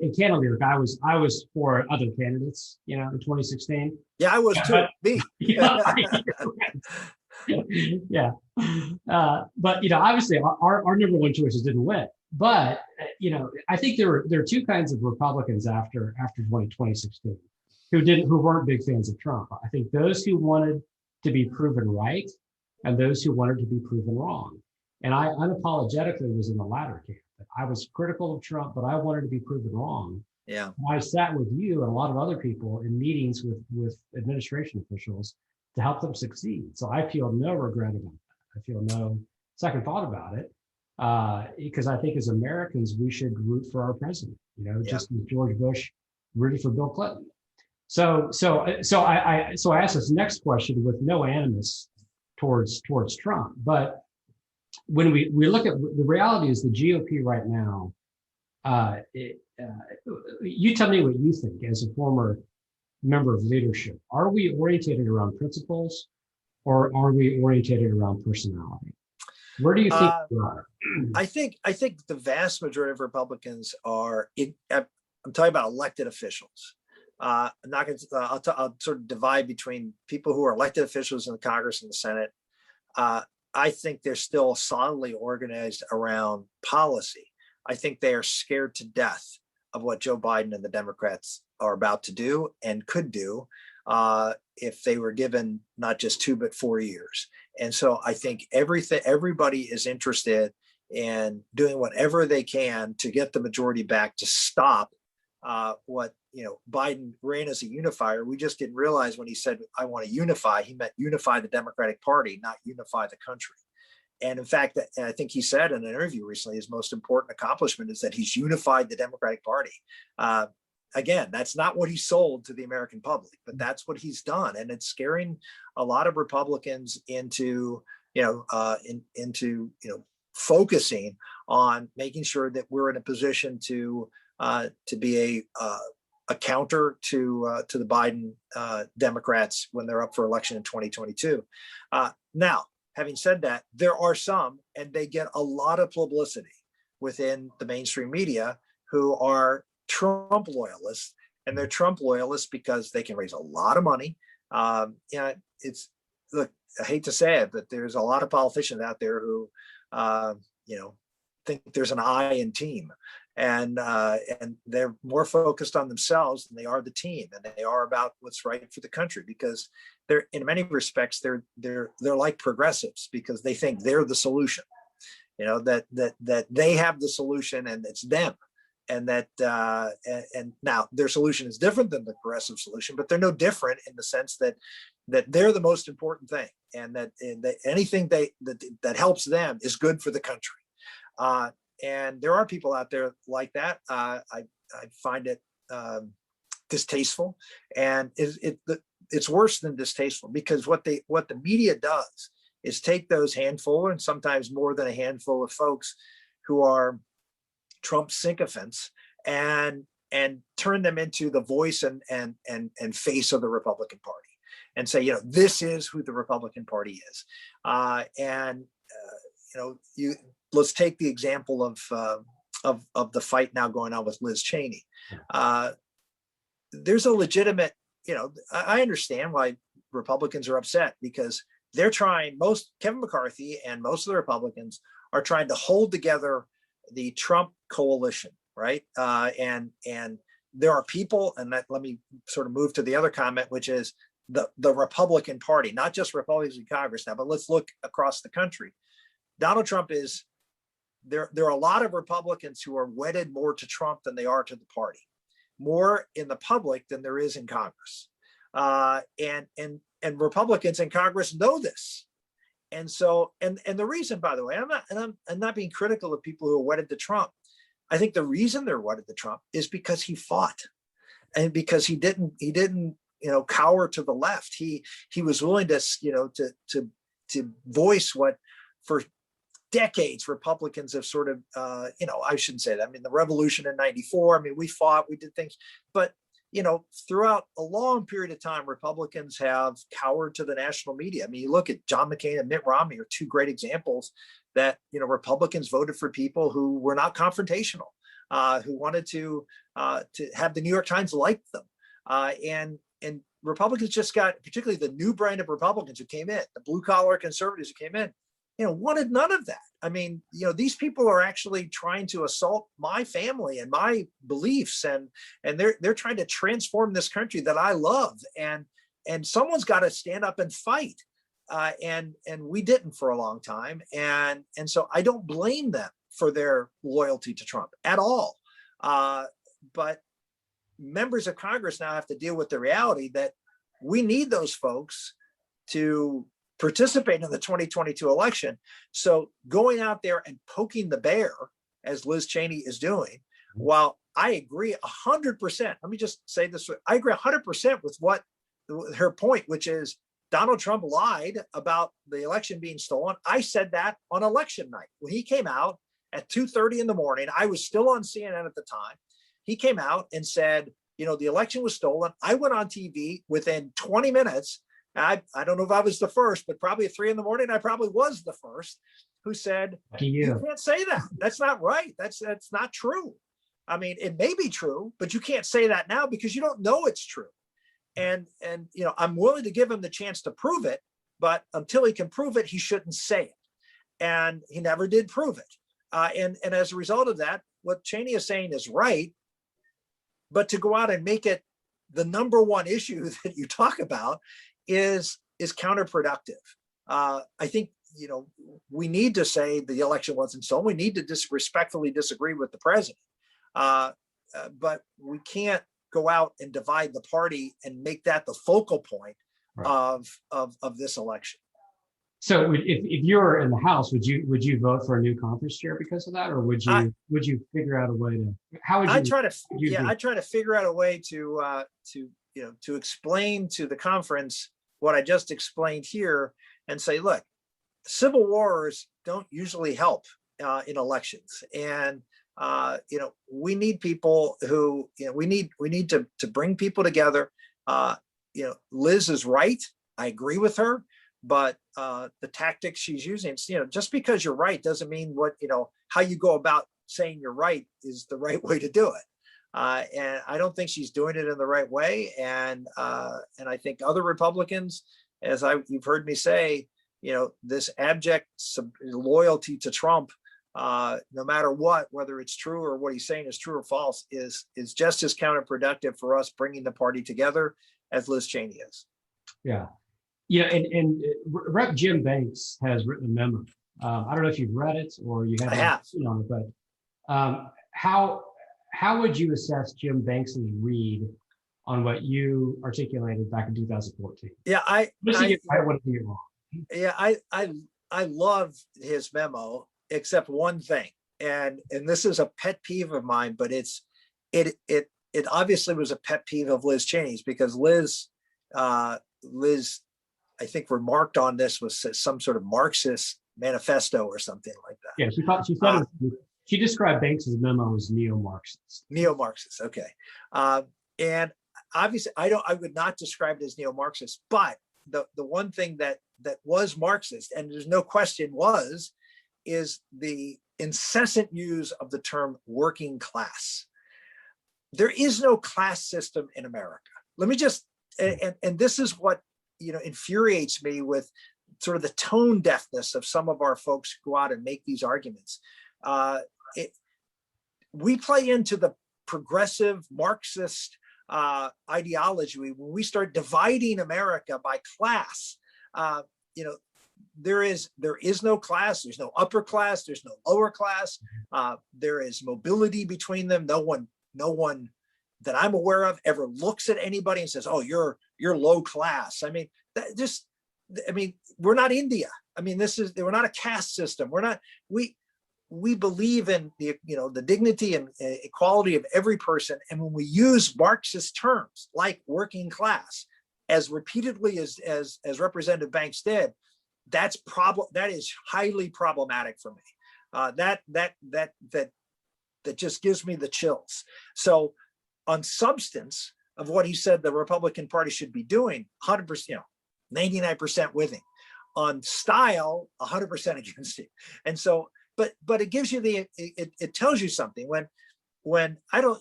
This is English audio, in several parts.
And candidly, like I was for other candidates, in 2016. Yeah, I was too. But Me. yeah, yeah. But obviously, our number one choices didn't win. But I think there are two kinds of Republicans after 2016 who weren't big fans of Trump. I think those who wanted to be proven right and those who wanted to be proven wrong. And I unapologetically was in the latter camp. I was critical of Trump, but I wanted to be proven wrong. Yeah. I sat with you and a lot of other people in meetings with administration officials to help them succeed. So I feel no regret about that. I feel no second thought about it, because I think as Americans we should root for our president. Yeah. Just as George Bush rooted for Bill Clinton. So I asked this next question with no animus towards Trump, but when we look at the reality is the GOP right now, you tell me what you think as a former member of leadership. Are we orientated around principles or are we orientated around personality? Where do you think we are? I think the vast majority of Republicans are, I'm talking about elected officials. I'm not going to, I'll sort of divide between people who are elected officials in the Congress and the Senate. I think they're still solidly organized around policy. I think they are scared to death of what Joe Biden and the Democrats are about to do and could do if they were given not just 2, but 4 years. And so I think everybody is interested in doing whatever they can to get the majority back to stop what Biden ran as a unifier. We just didn't realize when he said, I want to unify, he meant unify the Democratic Party, not unify the country. And in fact, I think he said in an interview recently, his most important accomplishment is that he's unified the Democratic Party. Again, that's not what he sold to the American public, but that's what he's done. And it's scaring a lot of Republicans into focusing on making sure that we're in a position to be a counter to the Biden Democrats when they're up for election in 2022. Now, having said that, there are some, and they get a lot of publicity within the mainstream media, who are Trump loyalists, and they're Trump loyalists because they can raise a lot of money. Look, I hate to say it, but there's a lot of politicians out there who, think there's an I in team, and they're more focused on themselves than they are the team, and they are about what's right for the country, because they're, in many respects, they're like progressives, because they think they're the solution, that they have the solution and it's them. And that and now their solution is different than the progressive solution, but they're no different in the sense that they're the most important thing, and that anything that helps them is good for the country. And there are people out there like that. I find it distasteful, and it's worse than distasteful, because what the media does is take those handful, and sometimes more than a handful, of folks who are Trump sycophants and turn them into the voice and face of the Republican Party, and say, this is who the Republican Party is. Let's take the example of the fight now going on with Liz Cheney. There's a legitimate, I understand why Republicans are upset, because they're trying, Kevin McCarthy and most of the Republicans are trying to hold together the Trump coalition, right? And there are people, and let me sort of move to the other comment, which is the Republican Party, not just Republicans in Congress now, but let's look across the country. Donald Trump is, there are a lot of Republicans who are wedded more to Trump than they are to the party, more in the public than there is in Congress. And Republicans in Congress know this. And so, and the reason, by the way, I'm not being critical of people who are wedded to Trump. I think the reason they're wedded to Trump is because he fought, and because he didn't cower to the left. He was willing to voice what for decades Republicans have sort of, I shouldn't say that. I mean, the revolution in '94, we fought, we did things, but throughout a long period of time, Republicans have cowered to the national media. You look at John McCain and Mitt Romney are two great examples that, Republicans voted for people who were not confrontational, who wanted to to have the New York Times like them. And Republicans just got, particularly the new brand of Republicans who came in, the blue collar conservatives who came in, wanted none of that. I mean, these people are actually trying to assault my family and my beliefs, and they're trying to transform this country that I love. And someone's got to stand up and fight. And we didn't for a long time. And so I don't blame them for their loyalty to Trump at all. But members of Congress now have to deal with the reality that we need those folks to participate in the 2022 election. So going out there and poking the bear, as Liz Cheney is doing, while I agree 100%, let me just say this, I agree 100% with what her point, which is Donald Trump lied about the election being stolen. I said that on election night when he came out at 2:30 in the morning. I was still on CNN at the time. He came out and said, the election was stolen. I went on TV within 20 minutes. I don't know if I was the first, but probably at 3 in the morning, I probably was the first who said, you can't say that. That's not right. That's not true. I mean, it may be true, but you can't say that now because you don't know it's true. And I'm willing to give him the chance to prove it, but until he can prove it, he shouldn't say it. And he never did prove it. And as a result of that, what Cheney is saying is right, but to go out and make it the number one issue that you talk about is counterproductive. I think, we need to say the election wasn't stolen. We need to respectfully disagree with the president. But we can't go out and divide the party and make that the focal point of this election. So if you're in the House, would you vote for a new conference chair because of that, or would you figure out a way to? How would you? I try to figure out a way to explain to the conference what I just explained here, and say, look, civil wars don't usually help in elections, and we need people who we need to bring people together. Liz is right. I agree with her. But the tactics she's using, just because you're right doesn't mean how you go about saying you're right is the right way to do it. And I don't think she's doing it in the right way. And I think other Republicans, as you've heard me say, this abject loyalty to Trump, no matter what, whether it's true or what he's saying is true or false, is just as counterproductive for us bringing the party together as Liz Cheney is. Yeah. And Rep. Jim Banks has written a memo. I don't know if you've read it or you have seen on it, but how would you assess Jim Banks's read on what you articulated back in 2014? Yeah, I want to get wrong. Yeah, I love his memo, except one thing, and this is a pet peeve of mine, but it obviously was a pet peeve of Liz Cheney's, because Liz, I think, remarked on this was some sort of Marxist manifesto or something like that. Yeah, she described Banks's memo as neo-Marxist. Neo-Marxist, okay. And obviously, I would not describe it as neo-Marxist, but the one thing that was Marxist, and there's no question is the incessant use of the term working class. There is no class system in America. Let me just, and this is what infuriates me with sort of the tone deafness of some of our folks who go out and make these arguments. We play into the progressive Marxist ideology when we start dividing America by class. There is no class. There's no upper class. There's no lower class. There is mobility between them. No one that I'm aware of ever looks at anybody and says, "Oh, you're low class." I mean, we're not India. I mean, we're not a caste system. We believe in the dignity and equality of every person. And when we use Marxist terms like working class as repeatedly as Representative Banks did, that is highly problematic for me. That just gives me the chills. So on substance of what he said the Republican Party should be doing, 100%, 99% with him. On style, 100% against him. And so, but it gives you it tells you something when I don't,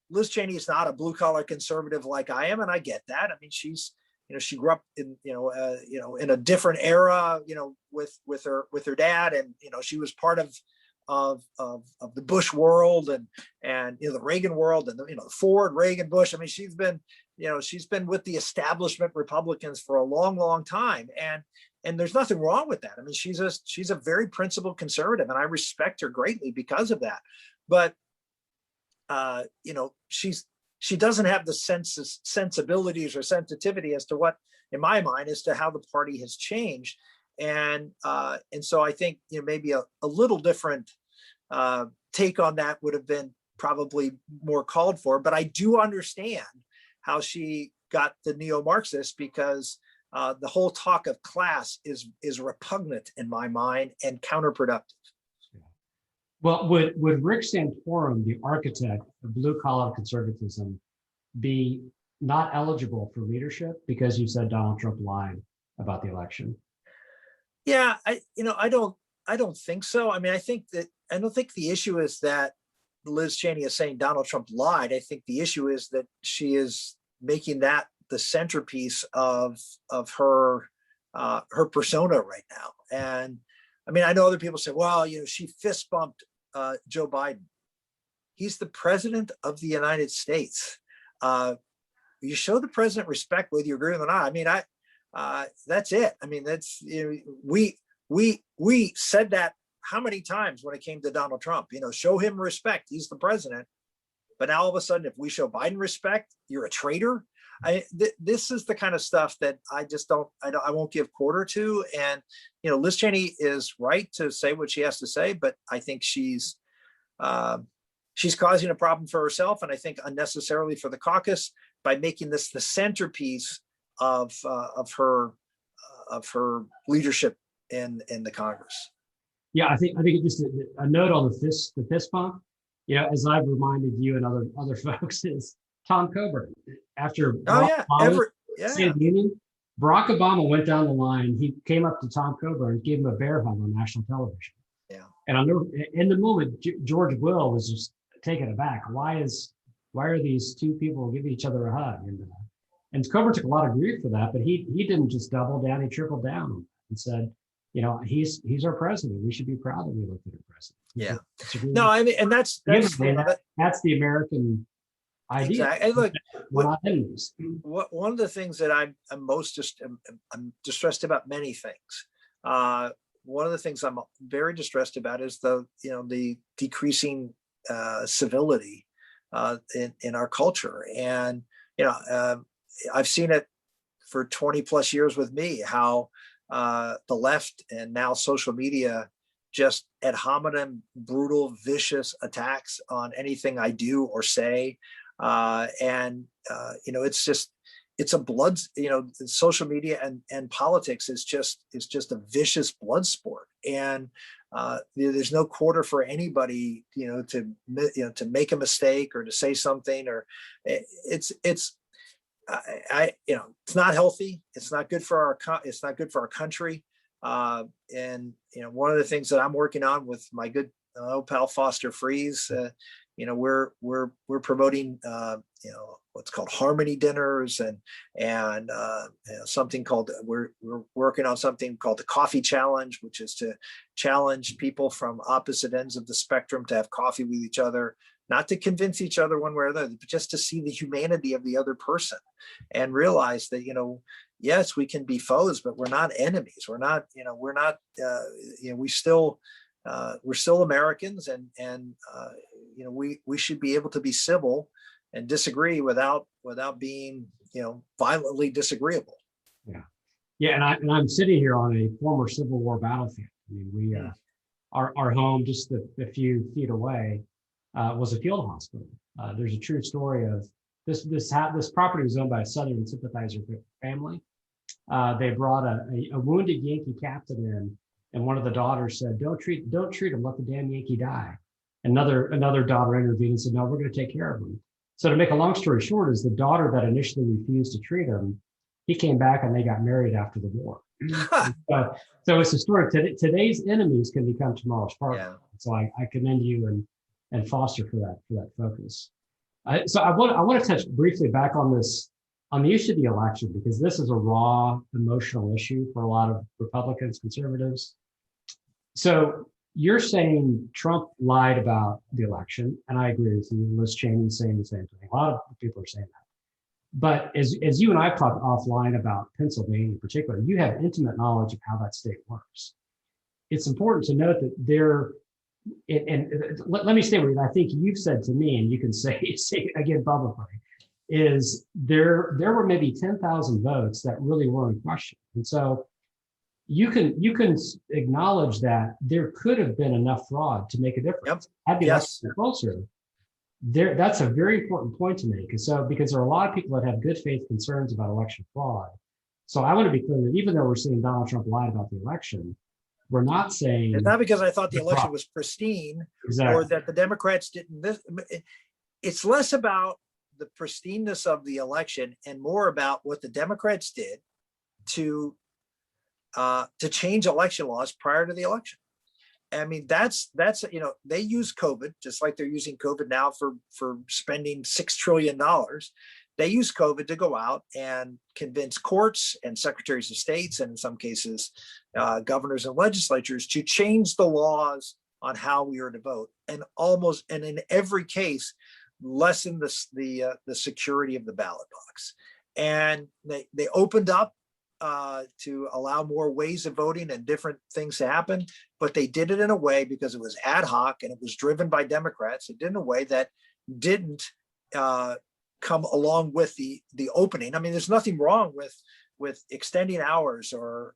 Liz Cheney is not a blue collar conservative like I am, and I get that. I mean, she's, she grew up in, in a different era, with her dad, and she was part of the Bush world and the Reagan world, and the Ford, Reagan, Bush. I mean, she's been with the establishment Republicans for a long time, and there's nothing wrong with that. I mean, she's a very principled conservative, and I respect her greatly because of that. But she doesn't have the sensibilities or sensitivity as to what, in my mind, as to how the party has changed. And so I think maybe a little different take on that would have been probably more called for. But I do understand how she got the neo-Marxist, because the whole talk of class is repugnant in my mind and counterproductive. Well, would Rick Santorum, the architect of blue-collar conservatism, be not eligible for leadership because you said Donald Trump lied about the election? Yeah, I don't think so. I mean, I don't think the issue is that Liz Cheney is saying Donald Trump lied. I think the issue is that she is making that the centerpiece of her persona right now. And I mean, I know other people say, well, she fist bumped Joe Biden. He's the president of the United States. You show the president respect whether you agree with him or not. I mean, that's it. I mean, that's, we said that how many times when it came to Donald Trump, show him respect. He's the president. But now all of a sudden, if we show Biden respect, you're a traitor. This is the kind of stuff that I won't give quarter to. And, Liz Cheney is right to say what she has to say, but I think she's causing a problem for herself, and I think unnecessarily for the caucus, by making this the centerpiece of her leadership in the Congress. Yeah, I think it just a note on the fist bump. As I've reminded you and other folks, is Tom Coburn. After State of the Union, Barack Obama went down the line. He came up to Tom Coburn and gave him a bear hug on national television. Yeah. And I know in the moment, George Will was just taken aback. Why are these two people giving each other a hug? And Coburn took a lot of grief for that, but he didn't just double down. He tripled down and said, he's our president. We should be proud that we elected our president. Yeah. No, I mean, and that's the American idea. Exactly. And look, we're not enemies. One of the things that I'm distressed about many things. One of the things I'm very distressed about is the decreasing civility in our culture. And I've seen it for 20 plus years with me, how the left and now social media just ad hominem, brutal, vicious attacks on anything I do or say. It's a blood, social media and politics is just a vicious blood sport. And there's no quarter for anybody, to make a mistake or to say something, or it's not healthy. It's not good for our country. And one of the things that I'm working on with my good pal Foster Freeze, we're promoting what's called harmony dinners and something called, we're working on something called the coffee challenge, which is to challenge people from opposite ends of the spectrum to have coffee with each other, not to convince each other one way or the other, but just to see the humanity of the other person and realize that, yes, we can be foes, but we're not enemies. We're still Americans, and we should be able to be civil and disagree without being, violently disagreeable. Yeah. Yeah. And I'm sitting here on a former Civil War battlefield. I mean, our home just a few feet away was a field hospital. There's a true story of this property was owned by a Southern sympathizer family. They brought a wounded Yankee captain in, and one of the daughters said, don't treat him, let the damn Yankee die. Another daughter intervened and said, no, we're going to take care of him. So to make a long story short, is the daughter that initially refused to treat him, he came back and they got married after the war. So it's a story. Today's enemies can become tomorrow's partners. Yeah. So I commend you and Foster for that focus. So I want to touch briefly back on this, on the issue of the election, because this is a raw emotional issue for a lot of Republicans, conservatives. So you're saying Trump lied about the election, and I agree with you. Liz Cheney saying the same thing. A lot of people are saying that. But as you and I talked offline about Pennsylvania in particular, you have intimate knowledge of how that state works. It's important to note that let me say what I think you've said to me, and you can say it again publicly, is there were maybe 10,000 votes that really were in question. And so you can acknowledge that there could have been enough fraud to make a difference. Yep. Had the Yes. election closer, that's a very important point to make. So because there are a lot of people that have good faith concerns about election fraud. So I want to be clear that even though we're saying Donald Trump lied about the election, we're not saying It's not because I thought the the election fraud. was pristine or Exactly. that the Democrats didn't. It's less about the pristineness of the election and more about what the Democrats did to change election laws prior to the election. I mean, that's they use COVID just like they're using COVID now for spending $6 trillion. They use COVID to go out and convince courts and secretaries of states, and in some cases, governors and legislatures, to change the laws on how we are to vote, and in every case, lessen the security of the ballot box. And they opened up to allow more ways of voting and different things to happen, but they did it in a way, because it was ad hoc and it was driven by Democrats. It did in a way that didn't come along with the opening. I mean, there's nothing wrong with extending hours or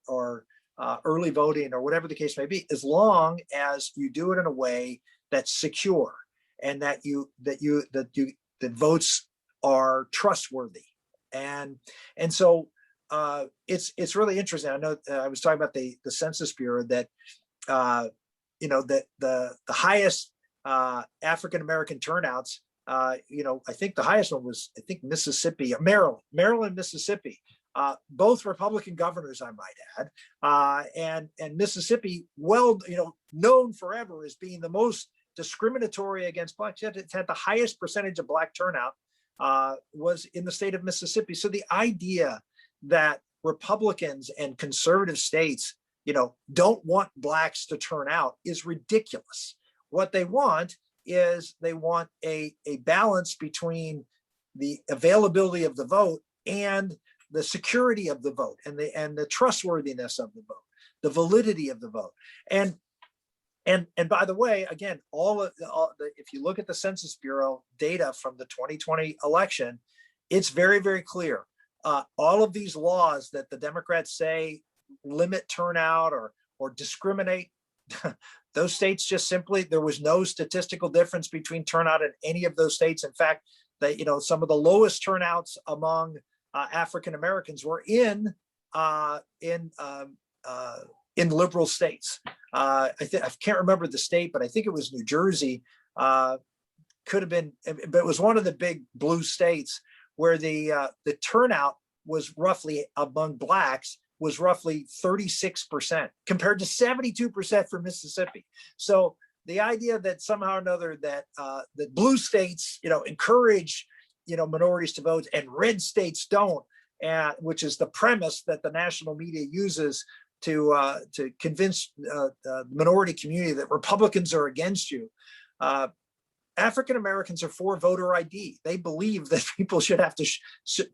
early voting or whatever the case may be, as long as you do it in a way that's secure and that the votes are trustworthy. And so it's really interesting. I know I was talking about the Census Bureau that that the highest African American turnouts. I think the highest one was Mississippi, Maryland, Mississippi. Both Republican governors, I might add, and Mississippi, known forever as being the most discriminatory against blacks. It had the highest percentage of black turnout was in the state of Mississippi. So the idea that Republicans and conservative states, don't want blacks to turn out is ridiculous. What they want is a balance between the availability of the vote and the security of the vote and the trustworthiness of the vote, the validity of the vote. And by the way, again, if you look at the Census Bureau data from the 2020 election, it's very, very clear. All of these laws that the Democrats say limit turnout or discriminate, those states just simply, there was no statistical difference between turnout in any of those states. In fact, some of the lowest turnouts among African Americans were in liberal states. I can't remember the state, but I think it was New Jersey. Could have been, but it was one of the big blue states where the turnout was roughly among blacks was roughly 36% compared to 72% for Mississippi. So the idea that somehow or another that blue states, encourage, minorities to vote and red states don't, which is the premise that the national media uses to convince the minority community that Republicans are against you. African Americans are for voter ID. They believe that people should have to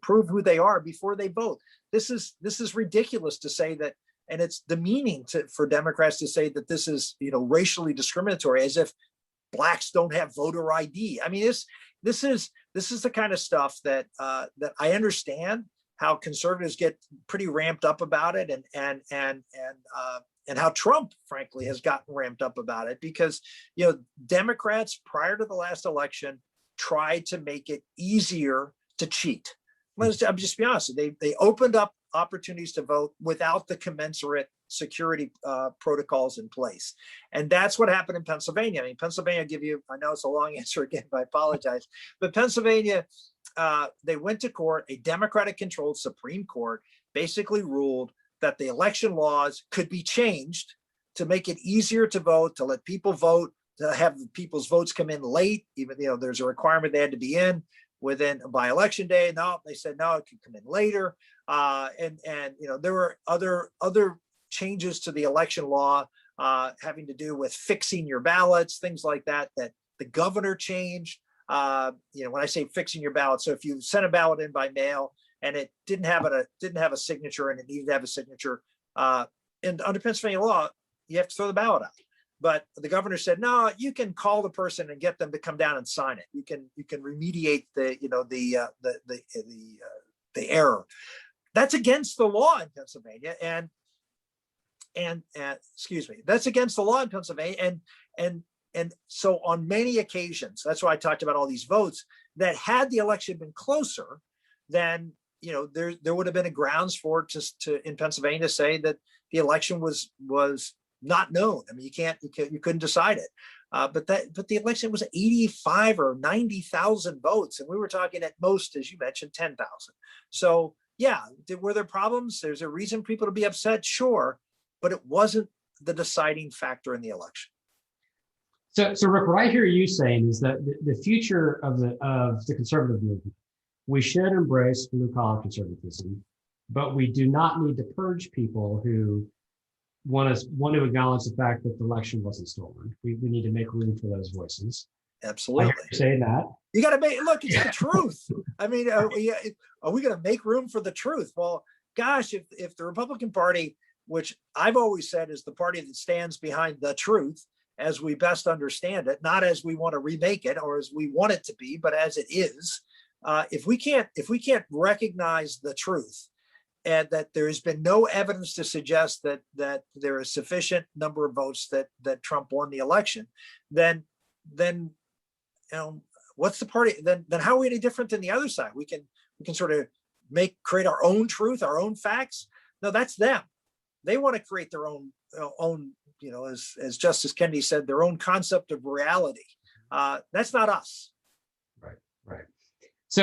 prove who they are before they vote. This is ridiculous to say that, and it's demeaning for Democrats to say that this is racially discriminatory, as if blacks don't have voter ID. I mean, this is the kind of stuff that I understand how conservatives get pretty ramped up about it, and how Trump, frankly, has gotten ramped up about it, because Democrats prior to the last election tried to make it easier to cheat. I'm just be honest. They opened up opportunities to vote without the commensurate security protocols in place, and that's what happened in Pennsylvania. I mean, Pennsylvania I know it's a long answer again, but I apologize. But Pennsylvania, they went to court. A Democratic-controlled Supreme Court basically ruled that the election laws could be changed to make it easier to vote, to let people vote to have people's votes come in late, even, there's a requirement they had to be in by election day. No, they said, no, it could come in later. And there were other changes to the election law having to do with fixing your ballots, things like that the governor changed. When I say fixing your ballot, so if you sent a ballot in by mail and it didn't have a signature and it needed to have a signature, and under Pennsylvania law, you have to throw the ballot out. But the governor said, no, you can call the person and get them to come down and sign it. You can remediate the error. That's against the law in Pennsylvania, and excuse me, that's against the law in Pennsylvania. And so on many occasions, that's why I talked about all these votes that had the election been closer, then there would have been a grounds for it to in Pennsylvania to say that the election was not known. I mean, you couldn't decide it. But the election was 85 or 90,000 votes, and we were talking at most, as you mentioned, 10,000. So yeah, were there problems? There's a reason people to be upset, sure, but it wasn't the deciding factor in the election. So Rick, what I hear you saying is that the future of the conservative movement, we should embrace blue collar conservatism, but we do not need to purge people who want to acknowledge the fact that the election wasn't stolen. We need to make room for those voices. Absolutely. I hear you saying that. You got to look, it's the truth. I mean, are we going to make room for the truth? Well, gosh, if the Republican Party, which I've always said is the party that stands behind the truth as we best understand it, not as we want to remake it or as we want it to be, but as it is, if we can't recognize the truth, and that there has been no evidence to suggest that there is sufficient number of votes that Trump won the election, then what's the party? Then how are we any different than the other side? We can sort of create our own truth, our own facts. No, that's them. They want to create their own as Justice Kennedy said, their own concept of reality. That's not us. Right.